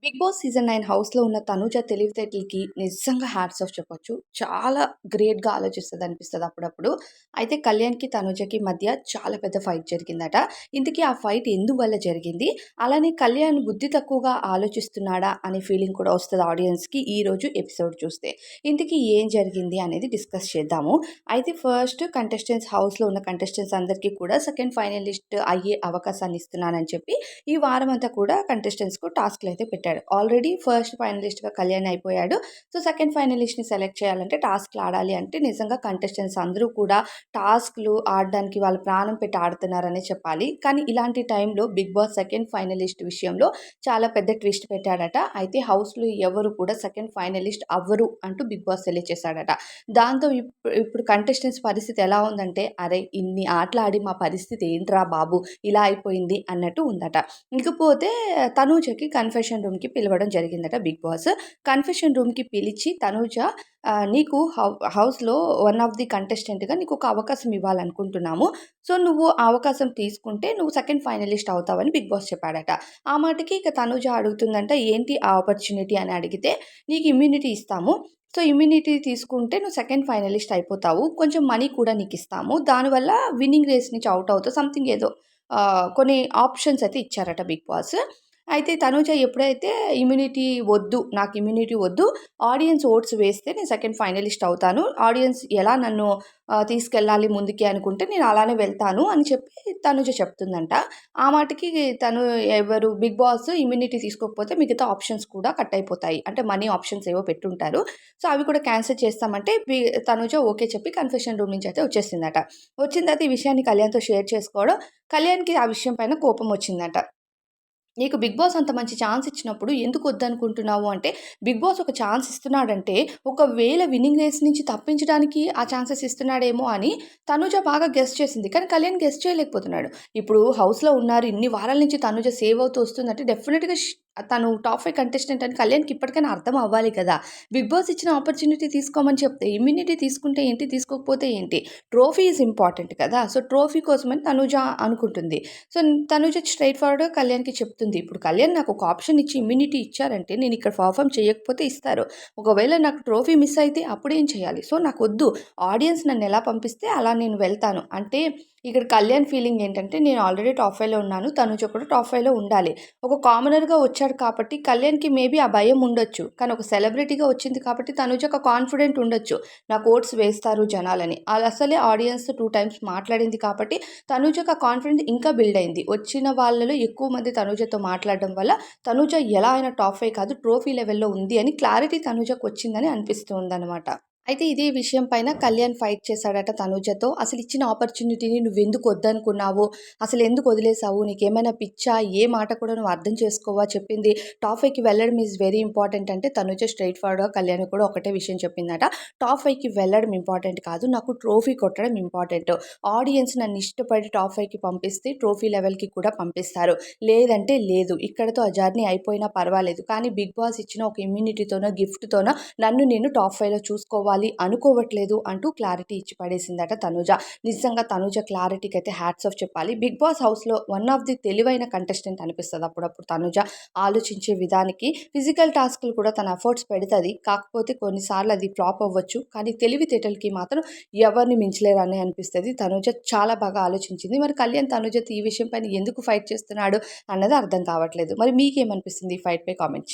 Big boss season 9 హౌస్‌లో ఉన్న తనూజ తెలివితేటలకి నిజంగా హ్యాట్స్ ఆఫ్ చెప్పొచ్చు. చాలా గ్రేట్‌గా ఆలోచిస్తదనిపిస్తది అప్పుడప్పుడు. అయితే కళ్యాణ్‌కి, తనూజకి మధ్య చాలా పెద్ద ఫైట్ జరిగిందట. ఇంతకీ ఆ ఫైట్ ఎందువల్ల జరిగింది? అలానే కళ్యాణ్ బుద్ధి తక్కువగా ఆలోచిస్తున్నాడా అనే ఫీలింగ్ కూడా వస్తది ఆడియన్స్‌కి ఈరోజు ఎపిసోడ్ చూస్తే. ఇంతకీ ఏం జరిగింది అనేది డిస్కస్ చేద్దాము. అయితే ఫస్ట్ హౌస్‌లో ఉన్న కంటెస్టెంట్స్ అందరికీ కూడా సెకండ్ ఫైనలిస్ట్ అయ్యే అవకాశాన్ని ఇస్తున్నానని చెప్పి ఈ వారమంతా కూడా కంటెస్టెంట్స్‌కు టాస్క్‌లయితే పెట్టాడు. ఆల్రెడీ ఫస్ట్ ఫైనలిస్ట్‌గా కళ్యాణ్ అయిపోయాడు. సో, సెకండ్ ఫైనలిస్ట్‌ని సెలెక్ట్ చేయాలంటే టాస్క్‌లు ఆడాలి అంటే నిజంగా కంటెస్టెంట్స్ అందరూ కూడా టాస్క్‌లు ఆడడానికి వాళ్ళు ప్రాణం పెట్టి ఆడుతున్నారనే చెప్పాలి. కానీ ఇలాంటి టైంలో బిగ్ బాస్ సెకండ్ ఫైనలిస్ట్ విషయంలో చాలా పెద్ద ట్విస్ట్ పెట్టాడట. అయితే హౌస్‌లో ఎవరు కూడా సెకండ్ ఫైనలిస్ట్ అవ్వరు అంటూ బిగ్ బాస్ తెలియచేశాడట. దాంతో ఇప్పుడు కంటెస్టెంట్స్ పరిస్థితి ఎలా ఉందంటే, అరే! ఇన్ని ఆటలాడి మా పరిస్థితి ఏంట్రా బాబు! ఇలా అయిపోయింది అన్నట్టు ఉందట. ఇకపోతే తనూజకి కన్ఫెషన్ రూమ్‌కి పిలవడం జరిగిందట బిగ్ బాస్. కన్ఫెషన్ రూమ్‌కి పిలిచి తనూజ నీకు హౌస్‌లో వన్ ఆఫ్ ది కంటెస్టెంట్‌గా నీకొక అవకాశం ఇవ్వాలనుకుంటున్నాము. సో, నువ్వు ఆ అవకాశం తీసుకుంటే నువ్వు సెకండ్ ఫైనలిస్ట్ అవుతావని బిగ్ బాస్ చెప్పాడట. ఆ మాటకి ఇక తనూజ అడుగుతుందంట, ఏంటి ఆ ఆపర్చునిటీ అని అడిగితే, నీకు ఇమ్యూనిటీ ఇస్తాము. సో, ఇమ్యూనిటీ తీసుకుంటే నువ్వు సెకండ్ ఫైనలిస్ట్ అయిపోతావు. కొంచెం మనీ కూడా నీకిస్తాము. దానివల్ల విన్నింగ్ రేస్ నుంచి ఔట్ అవుతావు. సంథింగ్ ఏదో కొన్ని ఆప్షన్స్ అయితే ఇచ్చారట బిగ్ బాస్. అయితే తనూజ ఎప్పుడైతే నాకు ఇమ్యూనిటీ వద్దు. ఆడియన్స్ ఓట్స్ వేస్తే నేను సెకండ్ ఫైనలిస్ట్ అవుతాను. ఆడియన్స్ ఎలా నన్ను తీసుకెళ్ళాలి ముందుకి అనుకుంటే నేను అలానే వెళ్తాను అని చెప్పి తనూజ చెప్తుందంట. ఆ మాటకి బిగ్ బాస్ ఇమ్యూనిటీ తీసుకోకపోతే మిగతా ఆప్షన్స్ కూడా కట్ అయిపోతాయి. అంటే మనీ ఆప్షన్స్ ఏవో పెట్టుంటారు. సో, అవి కూడా క్యాన్సెల్ చేస్తామంటే తనూజ ఓకే చెప్పి కన్ఫెషన్ రూమ్ నుంచి అయితే వచ్చేసిందట. వచ్చిన తర్వాత ఈ విషయాన్ని కళ్యాణ్‌తో షేర్ చేసుకోవడం, కళ్యాణ్‌కి ఆ విషయం పైన కోపం వచ్చిందట. నీకు బిగ్ బాస్ అంత మంచి ఛాన్స్ ఇచ్చినప్పుడు ఎందుకు వద్దనుకుంటున్నావు అంటే, బిగ్ బాస్ ఒక ఛాన్స్ ఇస్తున్నాడంటే, ఒకవేళ విన్నింగ్ రేస్ నుంచి తప్పించడానికి ఆ ఛాన్సెస్ ఇస్తున్నాడేమో అని తనూజ బాగా గెస్ చేసింది. కానీ కళ్యాణ్ గెస్ చేయలేకపోతున్నాడు. ఇప్పుడు హౌస్‌లో ఉన్నారు. ఇన్ని వారాల నుంచి తనూజ సేవ్ అవుతూ వస్తుందంటే డెఫినిట్‌గా తను టాప్ 5 కంటెస్టెంట్ అని కళ్యాణ్‌కి ఇప్పటికైనా అర్థం అవ్వాలి కదా! బిగ్ బాస్ ఇచ్చిన ఆపర్చునిటీ తీసుకోమని చెప్తే, ఇమ్యూనిటీ తీసుకుంటే ఏంటి? తీసుకోకపోతే ఏంటి? ట్రోఫీ ఈజ్ ఇంపార్టెంట్ కదా! సో, ట్రోఫీ కోసమని తనూజ అనుకుంటుంది. సో, తనూజ స్ట్రెయిట్ ఫార్వర్డ్‌గా కళ్యాణ్‌కి చెప్తుంది. ఇప్పుడు కళ్యాణ్ నాకొక ఆప్షన్ ఇచ్చి ఇమ్యూనిటీ ఇచ్చారంటే నేనిక్కడ పర్ఫార్మ్ చేయకపోతే ఇస్తారు. ఒకవేళ నాకు ట్రోఫీ మిస్ అయితే అప్పుడేం చేయాలి? సో, నాకొద్దు. ఆడియన్స్ నన్నెలా పంపిస్తే అలా నేను వెళ్తాను. అంటే ఇక్కడ కళ్యాణ్ ఫీలింగ్ ఏంటంటే నేను ఆల్రెడీ టాప్ 5లో ఉన్నాను. తనూజ కూడా టాప్ 5లో ఉండాలి. ఒక కామనర్‌గా వచ్చాడు కాబట్టి కళ్యాణ్‌కి మేబీ ఆ భయం ఉండొచ్చు. కానీ ఒక సెలబ్రిటీగా వచ్చింది కాబట్టి తనూజకు కాన్ఫిడెంట్ ఉండొచ్చు. నాకు ఓట్స్ వేస్తారు జనాలని. అది అసలే ఆడియన్స్ 2 టైమ్స్ మాట్లాడింది కాబట్టి తనూజకి ఆ కాన్ఫిడెన్స్ ఇంకా బిల్డ్ అయింది. వచ్చిన వాళ్ళలో ఎక్కువ మంది తనూజతో మాట్లాడడం వల్ల తనూజ ఎలా అయినా టాప్ 5 కాదు ట్రోఫీ లెవెల్‌లో ఉంది అని క్లారిటీ తనూజకొచ్చిందని అనిపిస్తుందనమాట. అయితే ఇదే విషయం పైన కళ్యాణ్ ఫైట్ చేశాడట తనూజతో. అసలిచ్చిన ఆపర్చునిటీని నువ్వెందుకు వద్దనుకున్నావు? అసలెందుకు వదిలేసావు? నీకేమైనా పిచ్చా? ఏ మాట కూడా నువ్వు అర్థం చేసుకోవా? చెప్పింది టాప్ 5కి వెళ్ళడం ఈజ్ వెరీ ఇంపార్టెంట్ అంటే తనూజ స్ట్రెయిట్ ఫార్వర్డ్‌గా కళ్యాణ్‌కి కూడా ఒకటే విషయం చెప్పిందట. టాప్ 5కి వెళ్ళడం ఇంపార్టెంట్ కాదు. నాకు ట్రోఫీ కొట్టడం ఇంపార్టెంట్. ఆడియన్స్ నన్నిష్టపడి టాప్ 5కి పంపిస్తే ట్రోఫీ లెవెల్‌కి కూడా పంపిస్తారు. లేదంటే లేదు. ఇక్కడితో ఆ జర్నీ అయిపోయినా పర్వాలేదు. కానీ బిగ్ బాస్ ఇచ్చిన ఒక ఇమ్యూనిటీతోనో, గిఫ్ట్‌తోనో నన్ను నేను టాప్ 5లో చూసుకోవాలి అనుకోవట్లేదు అంటూ క్లారిటీ ఇచ్చి పడేసిందట తనూజ. నిజంగా తనూజ క్లారిటీకైతే హ్యాట్స్ ఆఫ్ చెప్పాలి. బిగ్ బాస్ హౌస్‌లో వన్ ఆఫ్ ది తెలివైన కంటెస్టెంట్ అనిపిస్తది అప్పుడప్పుడు తనూజ ఆలోచించే విధానికి. ఫిజికల్ టాస్క్‌లు కూడా తన ఎఫర్ట్స్ పెడతది. కాకపోతే కొన్నిసార్లు అది ఫ్లాప్ అవ్వచ్చు. కానీ తెలివితేటలకి మాత్రం ఎవరిని మించలేరనే అనిపిస్తది. తనూజ చాలా బాగా ఆలోచించింది. మరి కళ్యాణ్ తనూజతో ఈ విషయం పైన ఎందుకు ఫైట్ చేస్తున్నాడు అన్నది అర్థం కావట్లేదు. మరి మీకేమనిపిస్తుంది ఈ ఫైట్‌పై కామెంట్స్